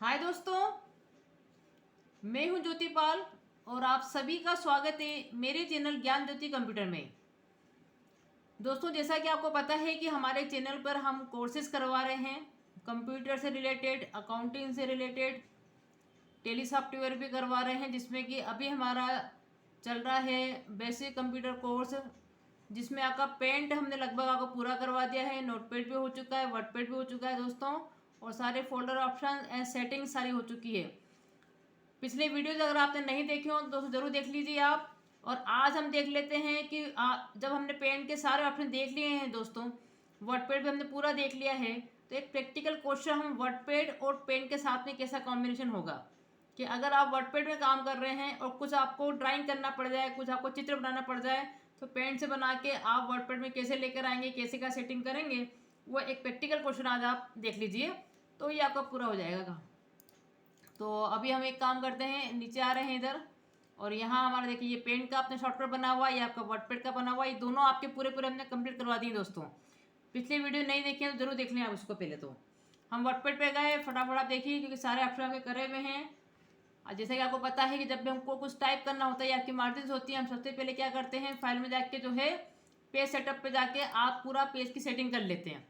हाय दोस्तों, मैं हूं ज्योति पाल और आप सभी का स्वागत है मेरे चैनल ज्ञान ज्योति कंप्यूटर में। दोस्तों, जैसा कि आपको पता है कि हमारे चैनल पर हम कोर्सेज करवा रहे हैं कंप्यूटर से रिलेटेड, अकाउंटिंग से रिलेटेड, टेली सॉफ्टवेयर भी करवा रहे हैं, जिसमें कि अभी हमारा चल रहा है बेसिक कंप्यूटर कोर्स, जिसमें आपका पेंट हमने लगभग आपको पूरा करवा दिया है। नोटपैड भी हो चुका है, वर्डपैड भी हो चुका है दोस्तों, और सारे फोल्डर ऑप्शन एंड सेटिंग सारी हो चुकी है। पिछले वीडियोज अगर आपने नहीं देखे हो तो ज़रूर देख लीजिए आप। और आज हम देख लेते हैं कि जब हमने पेंट के सारे ऑप्शन देख लिए हैं दोस्तों, वर्डपैड भी हमने पूरा देख लिया है, तो एक प्रैक्टिकल क्वेश्चन हम वर्डपैड और पेंट के साथ में कैसा कॉम्बिनेशन होगा कि अगर आप वर्डपैड में काम कर रहे हैं और कुछ आपको ड्राइंग करना पड़ जाए, कुछ आपको चित्र बनाना पड़ जाए, तो पेंट से बना के आप वर्डपैड में कैसे लेकर आएंगे, कैसे का सेटिंग करेंगे, वो एक प्रैक्टिकल क्वेश्चन आज आप देख लीजिए, तो ये आपका पूरा हो जाएगा। तो अभी हम एक काम करते हैं, नीचे आ रहे हैं इधर, और यहाँ हमारा देखिए ये पेंट का अपने सॉफ्टवेयर बना हुआ है, ये आपका वर्डपैड का बना हुआ है। ये दोनों आपके पूरे पूरे हमने कंप्लीट करवा दिए दोस्तों। पिछले वीडियो नहीं देखे तो जरूर देख लें आप उसको। पहले तो हम वर्डपैड पे गए, फटाफट आप देखिए क्योंकि सारे ऑप्शन आपके करे हुए हैं। और जैसे कि आपको पता है कि जब भी हमको कुछ टाइप करना होता है या आपकी मार्जिन होती है, हम सबसे पहले क्या करते हैं, फाइल में जाके जो है पेज सेटअप पे जाके आप पूरा पेज की सेटिंग कर लेते हैं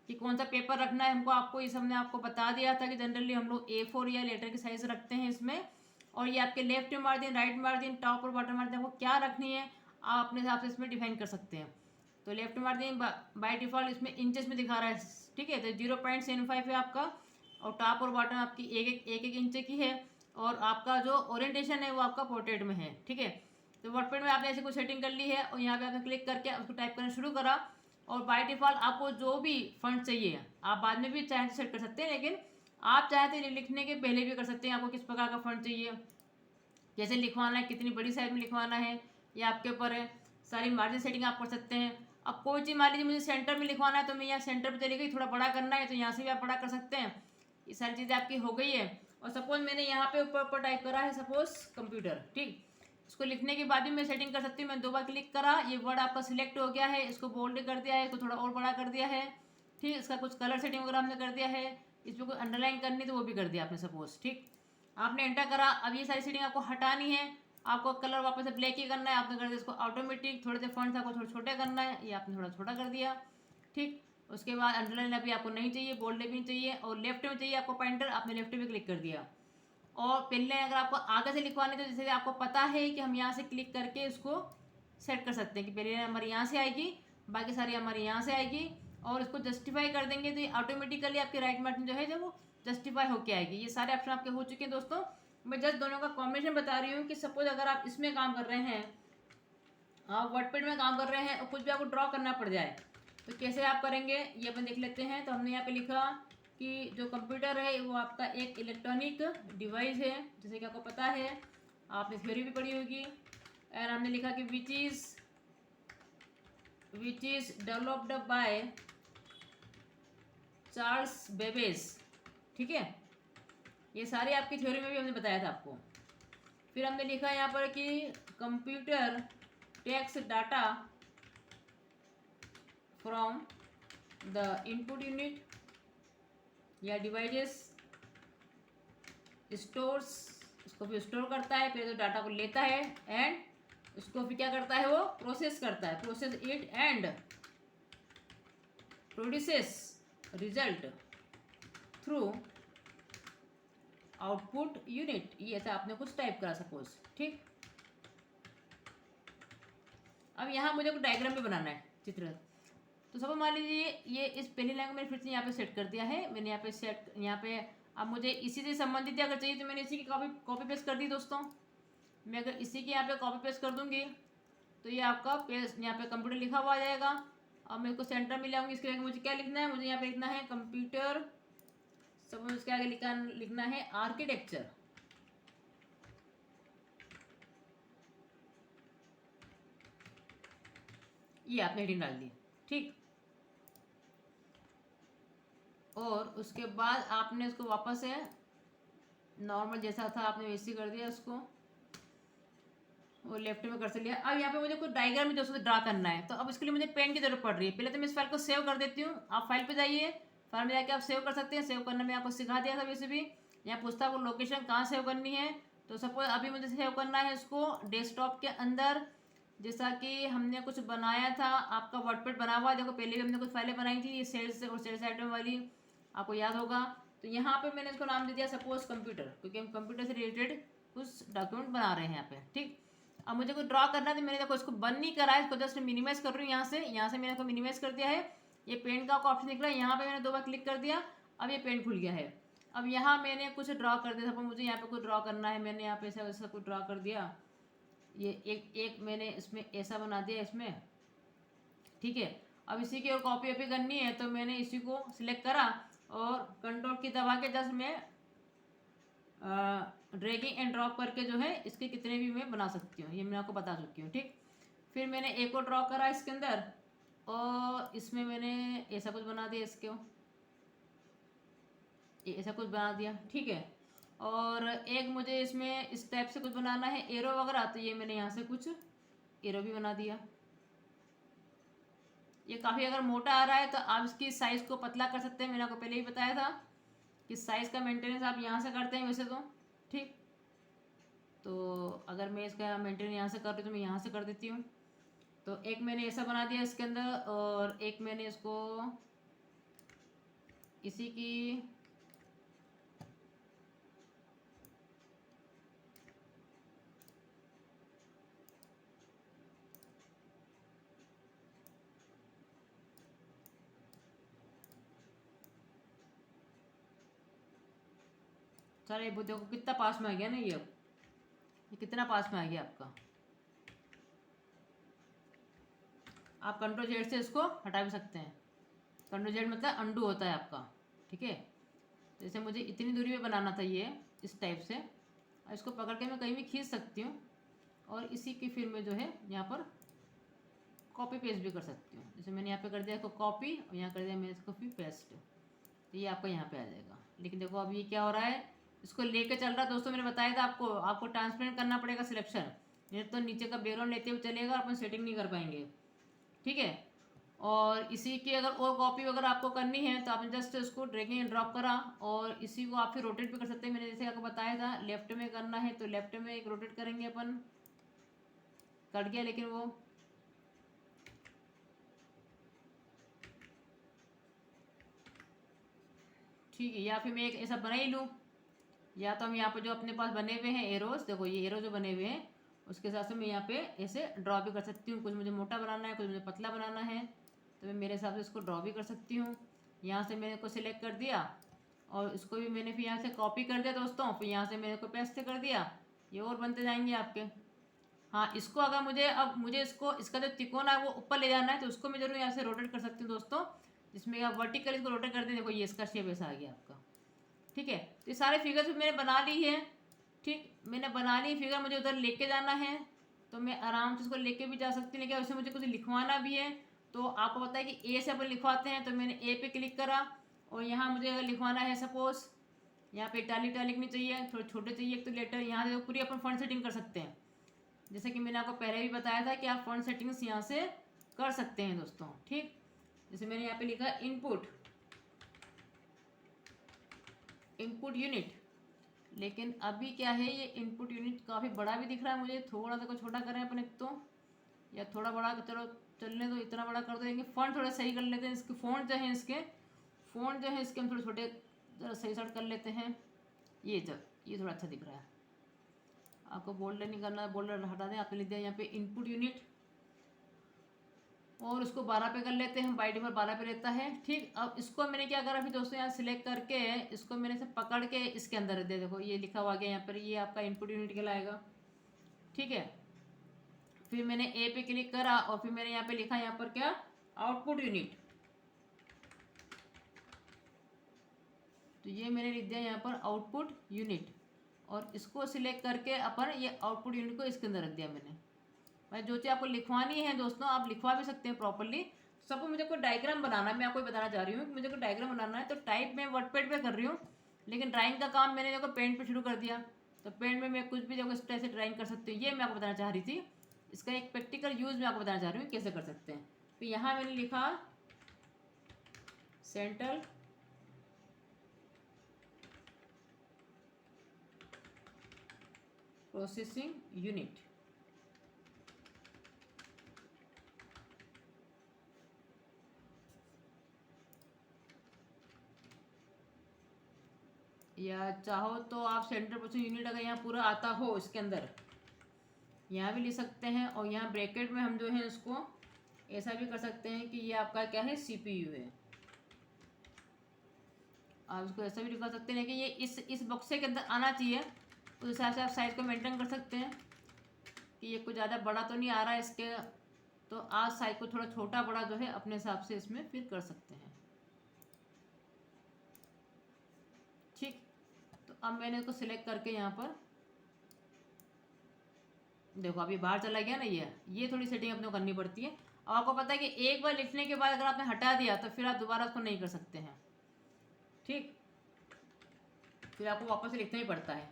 कि कौन सा पेपर रखना है हमको। आपको इस हमने आपको बता दिया था कि जनरली हम लोग A4 या लेटर की साइज रखते हैं इसमें, और ये आपके left margin, right margin, top और बॉटम मार्जिन आपको क्या रखनी है आप अपने हिसाब से इसमें डिफाइन कर सकते हैं। तो लेफ्ट मार्जिन बाय डिफॉल्ट इसमें इंचेस में दिखा रहा है, ठीक है, तो 0.75 है आपका, और टॉप और बॉटम आपकी एक इंच की है, और आपका जो ओरिएंटेशन है वो आपका पोर्ट्रेट में है, ठीक है। तो वर्डपैड में आपने ऐसे कुछ सेटिंग कर ली है और यहाँ पे आपने क्लिक करके उसको टाइप करना शुरू करा, और बाय डिफॉल्ट आपको जो भी फंड चाहिए आप बाद में भी चाहे तो सेट कर सकते हैं, लेकिन आप चाहे तो लिखने के पहले भी कर सकते हैं। आपको किस प्रकार का फंड चाहिए, कैसे लिखवाना है, कितनी बड़ी साइज में लिखवाना है, ये आपके ऊपर है। सारी मार्जिन सेटिंग आप कर सकते हैं। अब कोई चीज़ मान लीजिए मुझे सेंटर में लिखवाना है, तो मैं यहाँ सेंटर पर चली गई, थोड़ा बड़ा करना है तो यहाँ से भी आप बड़ा कर सकते हैं। ये सारी चीज़ें आपकी हो गई है। और सपोज मैंने यहाँ पे ऊपर ऊपर टाइप करा है सपोज कंप्यूटर, ठीक, इसको लिखने के बाद भी मैं सेटिंग कर सकती हूँ। मैं 2 बार क्लिक करा, ये वर्ड आपका सिलेक्ट हो गया है, इसको बोल्ड कर दिया है, इसको थोड़ा और बड़ा कर दिया है, ठीक, इसका कुछ कलर सेटिंग वगैरह हमने कर दिया है, इसमें कोई अंडरलाइन करनी तो वो भी कर दिया आपने सपोज, ठीक। आपने एंटर करा, अब ये सारी सेटिंग आपको हटानी है, आपको कलर वापस से ब्लैक ही करना है, आपने कर दिया इसको ऑटोमेटिक। थोड़े से फॉन्ट्स आपको थोड़े छोटे करना है, ये आपने थोड़ा छोटा कर दिया, ठीक। उसके बाद अंडरलाइन अभी आपको नहीं चाहिए, बोल्ड भी नहीं चाहिए, और लेफ्ट में चाहिए आपको पॉइंटर, आपने लेफ्ट में क्लिक कर दिया। और पहले अगर आपको आगे से लिखवाने तो जैसे आपको पता है कि हम यहाँ से क्लिक करके उसको सेट कर सकते हैं कि पहले हमारी यहाँ से आएगी, बाकी सारी हमारी यहाँ से आएगी, और इसको जस्टिफाई कर देंगे तो ये ऑटोमेटिकली आपकी राइट मार्जिन जो है जब वो जस्टिफाई होके आएगी। ये सारे ऑप्शन आपके हो चुके हैं दोस्तों। मैं जस्ट दोनों का कॉम्बिनेशन बता रही हूँ कि सपोज अगर आप इसमें काम कर रहे हैं, आप वर्डपैड में काम कर रहे हैं और कुछ भी आपको ड्रॉ करना पड़ जाए तो कैसे आप करेंगे ये अपन देख लेते हैं। तो हमने यहाँ पे लिखा कि जो कंप्यूटर है वो आपका एक इलेक्ट्रॉनिक डिवाइस है, जैसे कि आपको पता है, आपने थ्योरी भी पढ़ी होगी। और हमने लिखा कि which is developed by Charles Babbage, ठीक है। ये सारी आपकी थ्योरी में भी हमने बताया था आपको। फिर हमने लिखा यहाँ पर कि computer takes data from the input unit या डिवाइसेस स्टोर्स, उसको भी स्टोर करता है, फिर तो डाटा को लेता है एंड उसको फिर क्या करता है, वो प्रोसेस करता है, process it and produces result through output unit. ये ऐसा आपने कुछ टाइप करा सपोज, ठीक। अब यहाँ मुझे कुछ डायग्राम भी बनाना है, चित्र। तो सब मान लीजिए ये इस पहली लाइन को मैंने फिर से यहाँ पे सेट कर दिया है, मैंने यहाँ पे सेट, यहाँ पे अब मुझे इसी से संबंधित अगर चाहिए तो मैंने इसी की कॉपी पेस्ट कर दी दोस्तों। मैं अगर इसी की यहाँ पे कॉपी पेस्ट कर दूंगी तो ये आपका पेज यहाँ पे कंप्यूटर लिखा हुआ आ जाएगा। अब मैं इसको सेंटर में ले आऊँगी, इसके आगे मुझे क्या लिखना है, मुझे यहाँ पे लिखना है कंप्यूटर, सब उसके आगे लिखना है आर्किटेक्चर, ये आपने हेडिंग डाल दी, ठीक। और उसके बाद आपने उसको वापस से नॉर्मल जैसा था आपने वैसे कर दिया उसको, वो लेफ्ट में कर लिया। अब यहाँ पे मुझे कुछ डायग्राम में दोस्तों ड्रा करना है, तो अब इसके लिए मुझे पेन की जरूरत पड़ रही है। पहले तो मैं इस फाइल को सेव कर देती हूँ। आप फाइल पे जाइए, फाइल में जाके आप सेव कर सकते हैं, सेव करने में आपको सिखा दिया था वैसे भी। यहाँ पूछता है वो लोकेशन कहाँ सेव करनी है। तो सपोज अभी मुझे सेव करना है इसको डेस्कटॉप के अंदर, जैसा कि हमने कुछ बनाया था, आपका वर्डपैड बना हुआ है, देखो पहले भी हमने कुछ फाइलें बनाई थी सेल्स और सेल्स आइटम वाली, आपको याद होगा। तो यहाँ पे मैंने इसको नाम दे दिया सपोज कंप्यूटर, क्योंकि हम कंप्यूटर से रिलेटेड कुछ डॉक्यूमेंट बना रहे हैं यहाँ पे, ठीक। अब मुझे कुछ ड्रॉ करना है तो मैंने देखो इसको बंद नहीं करा है, इसको जस्ट मिनिमाइज कर रही हूँ यहाँ से मैंने इसको मिनिमाइज कर दिया है। ये पेंट का ऑप्शन निकला है, यहाँ पे मैंने 2 बार क्लिक कर दिया, अब ये पेंट खुल गया है। अब यहाँ मैंने कुछ ड्रॉ कर दिया, सपोज मुझे यहाँ पे कुछ ड्रॉ करना है, मैंने यहाँ पे ऐसा वैसा कुछ ड्रॉ कर दिया। ये एक मैंने इसमें ऐसा बना दिया इसमें, ठीक है। अब इसी की और कॉपी वॉपी करनी है तो मैंने इसी को सिलेक्ट करा और कंट्रोल की दबा के जस्ट मैं ड्रैगिंग एंड ड्रॉप करके जो है इसके कितने भी मैं बना सकती हूँ, ये मैं आपको बता चुकी हूँ, ठीक। फिर मैंने एक और ड्रॉ करा इसके अंदर और इसमें मैंने ऐसा कुछ बना दिया, इसको ऐसा कुछ बना दिया, ठीक है। और एक मुझे इसमें इस टाइप से कुछ बनाना है एरो वगैरह, तो ये मैंने यहाँ से कुछ एरो भी बना दिया। ये काफ़ी अगर मोटा आ रहा है तो आप इसकी साइज़ को पतला कर सकते हैं, मैंने आपको पहले ही बताया था कि साइज़ का मेंटेनेंस आप यहाँ से करते हैं वैसे तो, ठीक। तो अगर मैं इसका मेंटेन यहाँ से कर रही हूँ तो मैं यहाँ से कर देती हूँ। तो एक मैंने ऐसा बना दिया इसके अंदर और एक मैंने इसको इसी की सर ये देखो कितना पास में आ गया ना, ये कितना पास में आ गया आपका। आप कंट्रोल जेड से इसको हटा भी सकते हैं, कंट्रोल जेड मतलब अंडू होता है आपका, ठीक है। जैसे मुझे इतनी दूरी में बनाना था ये इस टाइप से, इसको पकड़ के मैं कहीं भी खींच सकती हूँ और इसी की फिर मैं जो है यहाँ पर कॉपी पेस्ट भी कर सकती हूँ। जैसे मैंने यहाँ पे कर दिया इसको कॉपी और यहाँ कर दिया मैंने इसको फिर पेस्ट, तो ये आपका यहाँ पे आ जाएगा। लेकिन देखो अब ये क्या हो रहा है, इसको लेके चल रहा है दोस्तों, मैंने बताया था आपको ट्रांसपेरेंट करना पड़ेगा सिलेक्शन, नहीं तो नीचे का बैकग्राउंड लेते हुए चलेगा, अपन सेटिंग नहीं कर पाएंगे, ठीक है। और इसी की अगर और कॉपी वगैरह आपको करनी है तो आपने जस्ट इसको ड्रैग एंड ड्रॉप करा और इसी को आप फिर रोटेट भी कर सकते हैं। मैंने जैसे आपको बताया था लेफ्ट में करना है तो लेफ्ट में एक रोटेट करेंगे अपन, कट गया लेकिन वो, ठीक है। या फिर मैं एक ऐसा बना ही लूँ, या तो हम यहाँ पे जो अपने पास बने हुए हैं एरोस, देखो ये एरो जो बने हुए हैं उसके हिसाब से मैं यहाँ पे ऐसे ड्रॉ भी कर सकती हूँ। कुछ मुझे मोटा बनाना है, कुछ मुझे पतला बनाना है, तो मैं मेरे हिसाब से इसको ड्रॉ भी कर सकती हूँ। यहाँ से मैंने को सिलेक्ट कर दिया और इसको भी मैंने फिर यहाँ से कॉपी कर दिया दोस्तों, फिर यहाँ से मैंने को पेस्ट कर दिया, ये और बनते जाएंगे आपके। हाँ, इसको अगर मुझे इसको इसका जो तिकोन है वो ऊपर ले जाना है तो उसको मैं जरूर यहाँ से रोटेट कर सकती हूँ दोस्तों, जिसमें आप वर्टिकल इसको रोटेट कर दें, देखो ये इसका शेप ऐसा आ गया आपका, ठीक है। तो ये सारे फिगर्स मैंने बना ली है, ठीक। मैंने बना ली फिगर, मुझे उधर लेके जाना है तो मैं आराम से इसको लेके भी जा सकती हूँ, लेकिन उससे मुझे कुछ लिखवाना भी है तो आपको पता है कि ए से अपन लिखवाते हैं, तो मैंने ए पे क्लिक करा और यहाँ मुझे अगर लिखवाना है सपोज यहाँ पे इटालिक इटालिक नहीं चाहिए, थोड़े छोटे चाहिए एक तो लेटर, यहाँ से पूरी अपन फॉन्ट सेटिंग कर सकते हैं। जैसे कि मैंने आपको पहले भी बताया था कि आप फॉन्ट सेटिंग्स यहाँ से कर सकते हैं दोस्तों, ठीक। जैसे मैंने यहाँ पे लिखा इनपुट यूनिट, लेकिन अभी क्या है ये इनपुट यूनिट काफ़ी बड़ा भी दिख रहा है मुझे, थोड़ा सा कुछ छोटा करें अपने तो, या थोड़ा बड़ा चलो चलने दो, इतना बड़ा कर देंगे। फ़ॉन्ट थोड़ा सही कर लेते हैं, इसके फ़ॉन्ट जो है इसके हम थोड़े छोटे जरा सही साइड कर लेते हैं। ये थोड़ा अच्छा दिख रहा है, आपको बोल्डर नहीं करना है, बोल्डर हटा दें। आपने लिख दिया यहाँ पे इनपुट यूनिट और उसको 12 पे कर लेते हैं हम, बाई डिफॉल्ट 12 पे रहता है, ठीक। अब इसको मैंने क्या करा अभी दोस्तों, यहाँ सिलेक्ट करके इसको मैंने से पकड़ के इसके अंदर दे, देखो ये लिखा हुआ गया यहाँ पर, ये आपका इनपुट यूनिट कहलाएगा, ठीक है। फिर मैंने ए पे क्लिक करा और फिर मैंने यहाँ पे लिखा यहाँ पर क्या, आउटपुट यूनिट, तो ये मैंने लिख दिया यहाँ पर आउटपुट यूनिट और इसको सिलेक्ट करके अपन ये आउटपुट यूनिट को इसके अंदर रख दिया मैंने। मैं जो चीज़ आपको लिखवानी है दोस्तों आप लिखवा भी सकते हैं प्रॉपरली। सबको मुझे कोई डायग्राम बनाना है, मैं आपको बताना चाह रही हूँ कि मुझे कोई डायग्राम बनाना है तो टाइप में वर्डपैड पे कर रही हूँ, लेकिन ड्राइंग का काम मैंने देखो पेंट पे शुरू कर दिया, तो पेंट में मैं कुछ भी देखो इस तरह से ड्राइंग कर सकती हूँ। ये मैं आपको बताना चाह रही थी, इसका एक प्रैक्टिकल यूज़ मैं आपको बताना चाह रही हूँ कैसे कर सकते हैं। तो यहाँ मैंने लिखा सेंट्रल प्रोसेसिंग यूनिट। या चाहो तो आप सेंट्रल प्रोसेसिंग यूनिट अगर यहाँ पूरा आता हो इसके अंदर यहाँ भी लिख सकते हैं, और यहाँ ब्रैकेट में हम जो है इसको ऐसा भी कर सकते हैं कि ये आपका क्या है, सीपीयू है। आप इसको ऐसा भी लिखा सकते हैं कि ये इस बक्से के अंदर आना चाहिए, उस हिसाब से आप साइज को मेंटेन कर सकते हैं कि ये कुछ ज़्यादा बड़ा तो नहीं आ रहा है इसके, तो आप साइज को थोड़ा छोटा बड़ा जो है अपने हिसाब से इसमें फिर कर सकते हैं। ठीक, तो अब मैंने इसको सिलेक्ट करके यहाँ पर देखो अभी बाहर चला गया ना, ये थोड़ी सेटिंग अपने को करनी पड़ती है। और आपको पता है कि एक बार लिखने के बाद अगर आपने हटा दिया तो फिर आप दोबारा उसको नहीं कर सकते हैं। ठीक, फिर आपको वापस से लिखना ही पड़ता है।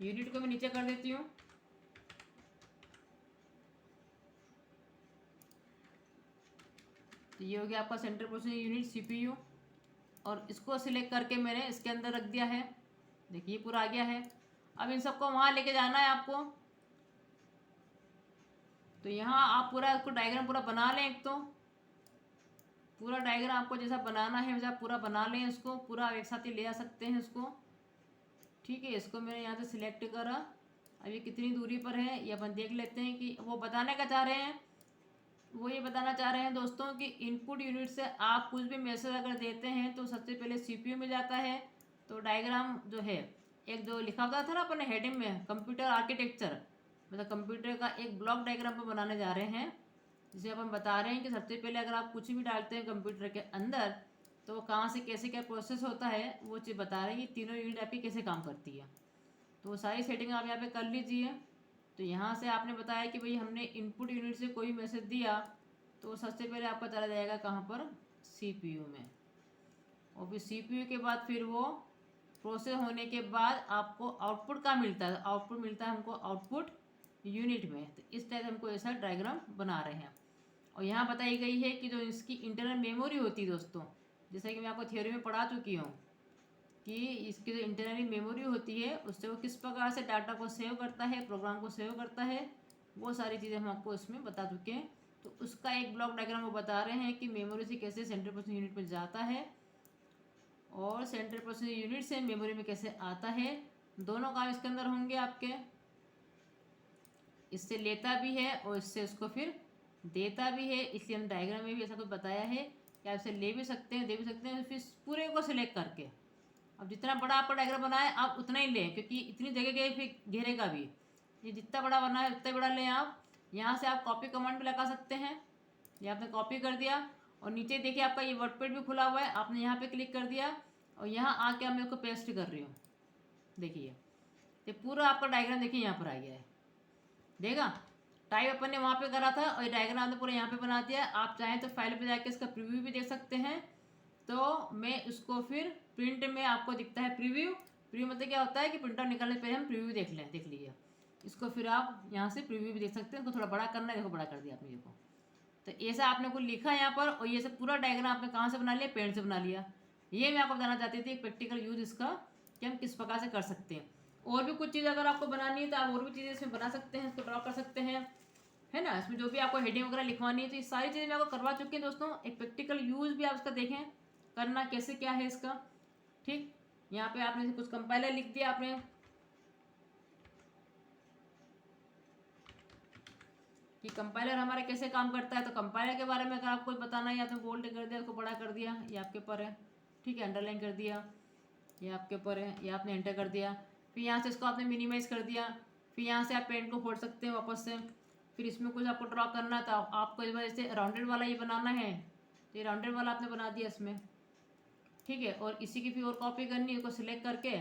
यूनिट को मैं नीचे कर देती हूँ। तो ये हो गया आपका सेंट्रल प्रोसेसिंग यूनिट सीपीयू, और इसको सिलेक्ट करके मैंने इसके अंदर रख दिया है। देखिए पूरा आ गया है। अब इन सबको वहाँ लेके जाना है आपको, तो यहाँ आप पूरा इसको डायग्राम पूरा बना लें। एक तो पूरा डायग्राम आपको जैसा बनाना है वैसा पूरा बना लें, इसको पूरा एक साथ ही ले आ सकते हैं इसको। ठीक है, इसको मैंने यहाँ से सिलेक्ट करा। अभी कितनी दूरी पर है ये अपन देख लेते हैं। कि वो बताने का चाह रहे हैं, वो ये बताना चाह रहे हैं दोस्तों कि इनपुट यूनिट से आप कुछ भी मैसेज अगर देते हैं तो सबसे पहले सीपीयू में जाता है। तो डायग्राम जो है एक जो लिखा हुआ था ना अपने हेडिंग में, कंप्यूटर आर्किटेक्चर, मतलब कंप्यूटर का एक ब्लॉक डायग्राम पर बनाने जा रहे हैं, जिसे अपन बता रहे हैं कि सबसे पहले अगर आप कुछ भी डालते हैं कंप्यूटर के अंदर तो वो कहाँ से कैसे क्या प्रोसेस होता है वो चीज़ बता रहे हैं कि तीनों यूनिट आपकी कैसे काम करती है। तो वो सारी सेटिंग आप यहाँ पे कर लीजिए। तो यहाँ से आपने बताया कि भाई हमने इनपुट यूनिट से कोई मैसेज दिया तो सबसे पहले आपका चला जाएगा कहाँ पर, सीपीयू में, और फिर सीपीयू के बाद फिर वो प्रोसेस होने के बाद आपको आउटपुट का मिलता है। आउटपुट मिलता है हमको आउटपुट यूनिट में। तो इस तरह से हमको ऐसा डायग्राम बना रहे हैं। और यहाँ बताई गई है कि जो इसकी इंटरनल मेमोरी होती है दोस्तों, जैसे कि मैं आपको थ्योरी में पढ़ा चुकी हूँ कि इसकी जो इंटरनल मेमोरी होती है उससे वो किस प्रकार से डाटा को सेव करता है, प्रोग्राम को सेव करता है, वो सारी चीज़ें हम आपको इसमें बता चुके हैं। तो उसका एक ब्लॉक डायग्राम वो बता रहे हैं कि मेमोरी से कैसे सेंट्रल प्रोसेसिंग यूनिट में जाता है और सेंट्रल प्रोसेसिंग यूनिट से मेमोरी में कैसे आता है। दोनों काम इसके अंदर होंगे आपके, इससे लेता भी है और इससे उसको फिर देता भी है। इसलिए हम डायग्राम में भी ऐसा कुछ बताया है कि आप इसे ले भी सकते हैं, दे भी सकते हैं, फिर पूरे को सिलेक्ट करके। अब जितना बड़ा आपका डायग्राम बना है आप उतना ही लें, क्योंकि इतनी जगह गए फिर घेरेगा भी। ये जितना बड़ा बना है उतना बड़ा लें आप। यहाँ से आप कॉपी कमांड भी लगा सकते हैं। ये आपने कॉपी कर दिया और नीचे देखिए आपका ये वर्डपैड भी खुला हुआ है, आपने यहाँ पे क्लिक कर दिया और यहाँ आके मैं इसको पेस्ट कर रही हूँ। देखिए ये पूरा आपका डायग्राम देखिए यहाँ पर आ गया है। देखा, टाइप अपन ने वहाँ पे करा था और ये डायग्राम तो पूरा यहाँ पे बना दिया। आप चाहें तो फाइल पे जाके इसका प्रीव्यू भी देख सकते हैं। तो मैं इसको फिर प्रिंट में आपको दिखता है प्रीव्यू। प्रीव्यू मतलब क्या होता है कि प्रिंटर निकालने से पहले हम प्रीव्यू देख लें, देख लीजिए। इसको फिर आप यहाँ से प्रीव्यू भी देख सकते हैं। इसको थोड़ा बड़ा करना है, देखो बड़ा कर दिया आपने। देखो तो ऐसा आपने को लिखा यहाँ पर, और ये सब पूरा डायग्राम आपने कहाँ से बना लिया, पेन से बना लिया। ये मैं आपको बताना चाहती थी प्रैक्टिकल यूज इसका कि हम किस प्रकार से कर सकते हैं। और भी कुछ चीज़ अगर आपको बनानी है तो आप और भी चीज़ें इसमें बना सकते हैं, इसको ड्रॉ कर सकते हैं, है ना। इसमें जो भी आपको हेडिंग वगैरह लिखवानी है तो ये सारी चीज़ें मैं आपको करवा चुकी हैं दोस्तों। एक प्रैक्टिकल यूज भी आप इसका देखें करना कैसे क्या है इसका। ठीक, यहाँ पे आपने कुछ कंपाइलर लिख दिया आपने, कि कंपाइलर हमारा कैसे काम करता है। तो कंपाइलर के बारे में अगर आपको बताना है या तो बोल्ड कर दिया, उसको बड़ा कर दिया, ये आपके ऊपर है। ठीक है, अंडरलाइन कर दिया, ये आपके ऊपर है, ये आपने एंटर कर दिया। फिर यहाँ से इसको आपने मिनिमाइज कर दिया। फिर यहाँ से आप पेन को खोल सकते हैं वापस से। फिर इसमें कुछ आपको ड्रॉ करना था, आपको इस वजह से राउंडेड वाला ये बनाना है तो ये राउंडेड वाला आपने बना दिया इसमें। ठीक है, और इसी की फिर और कॉपी करनी है, इसको सिलेक्ट करके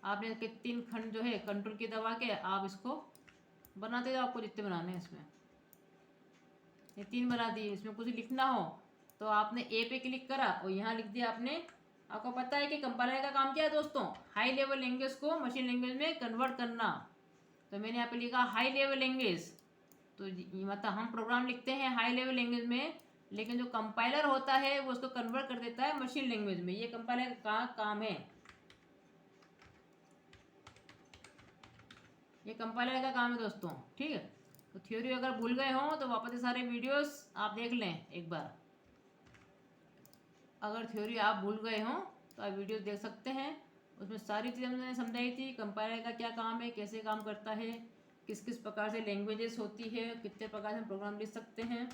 आपने इसके 3 खंड जो है कंट्रोल की दबा के आप इसको बनाते जाओ, आपको जितने बनाने हैं इसमें। ये 3 बना दिए। इसमें कुछ लिखना हो तो आपने ए पे क्लिक करा और यहाँ लिख दिया आपने। आपको पता है कि कंपाइलर का काम क्या है दोस्तों, हाई लेवल लैंग्वेज को मशीन लैंग्वेज में कन्वर्ट करना। तो मैंने यहाँ पे लिखा हाई लेवल लैंग्वेज। तो मतलब हम प्रोग्राम लिखते हैं हाई लेवल लैंग्वेज में, लेकिन जो कंपाइलर होता है वो उसको कन्वर्ट कर देता है मशीन लैंग्वेज में। ये कंपाइलर का काम है। ये कंपाइलर का काम है दोस्तों, ठीक है। तो थ्योरी अगर भूल गए हों तो वापस ये सारे वीडियोस आप देख लें एक बार। अगर थ्योरी आप भूल गए हों तो आप वीडियो देख सकते हैं, उसमें सारी चीज़ें मैंने समझाई थी। कंपाइलर का क्या काम है, कैसे काम करता है, किस किस प्रकार से लैंग्वेजेस होती है, कितने प्रकार से हम प्रोग्राम लिख सकते हैं,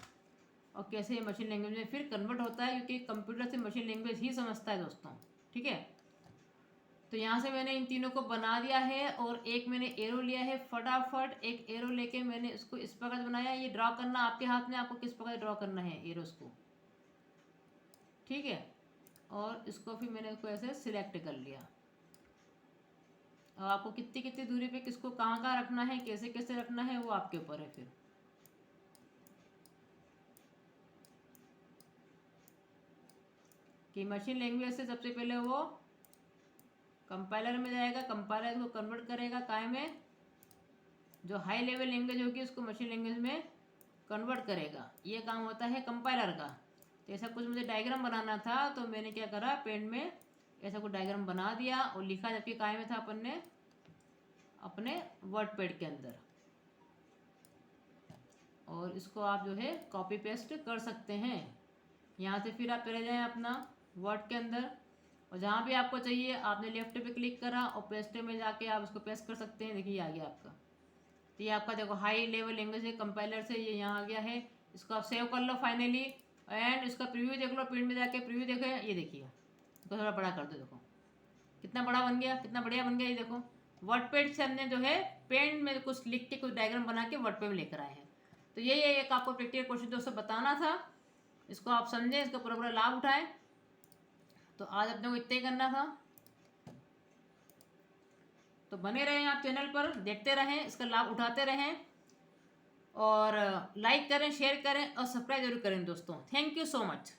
और कैसे मशीन लैंग्वेज में फिर कन्वर्ट होता है, क्योंकि कंप्यूटर से मशीन लैंग्वेज ही समझता है दोस्तों, ठीक है। तो यहाँ से मैंने इन तीनों को बना दिया है, और एक मैंने एरो लिया है। फटाफट एक एरो लेके मैंने इसको इस प्रकार से बनाया। ये ड्रॉ करना आपके हाथ में, आपको किस प्रकार ड्रॉ करना है एरोस को, ठीक है। और इसको फिर मैंने इसको ऐसे सिलेक्ट कर लिया। अब आपको कितनी कितनी दूरी पे किसको कहाँ कहाँ रखना है, कैसे कैसे रखना है, वो आपके ऊपर है फिर। कि मशीन लैंग्वेज से सबसे पहले वो कंपाइलर में जाएगा, कंपाइलर को कन्वर्ट करेगा काय में, जो हाई लेवल लैंग्वेज होगी उसको मशीन लैंग्वेज में कन्वर्ट करेगा। ये काम होता है कंपाइलर का। तो ऐसा कुछ मुझे डायग्राम बनाना था, तो मैंने क्या करा, पेन में ऐसा कुछ डायग्राम बना दिया और लिखा, जबकि काय में था अपन ने अपने वर्ड पैड के अंदर। और इसको आप जो है कॉपी पेस्ट कर सकते हैं। यहाँ से फिर आप चले जाएँ अपना वर्ड के अंदर, और जहाँ भी आपको चाहिए आपने लेफ्ट पे क्लिक करा और पेस्ट में जाके आप इसको पेस्ट कर सकते हैं। देखिए आ गया आपका। तो ये आपका देखो हाई लेवल लैंग्वेज है कंपाइलर से, ये यहाँ आ गया है। इसको आप सेव कर लो फाइनली, एंड इसका प्रीव्यू देख लो, प्रिंट में जाके प्रीव्यू देखो। ये देखिए, इसको थोड़ा बड़ा कर दो, देखो कितना बड़ा बन गया, कितना बढ़िया बन गया। ये देखो वर्डपैड से हमने जो है पेन में कुछ लिख के कुछ डायग्राम बना के वर्डपैड में लेकर आए हैं। तो यही एक आपको प्रैक्टिकल क्वेश्चन दोस्तों बताना था, इसको आप समझें, इसका पूरा पूरा लाभ उठाएं। तो आज अपने को इतना ही करना था। तो बने रहें आप चैनल पर, देखते रहें, इसका लाभ उठाते रहें, और लाइक करें, शेयर करें और सब्सक्राइब जरूर करें दोस्तों। Thank you so much.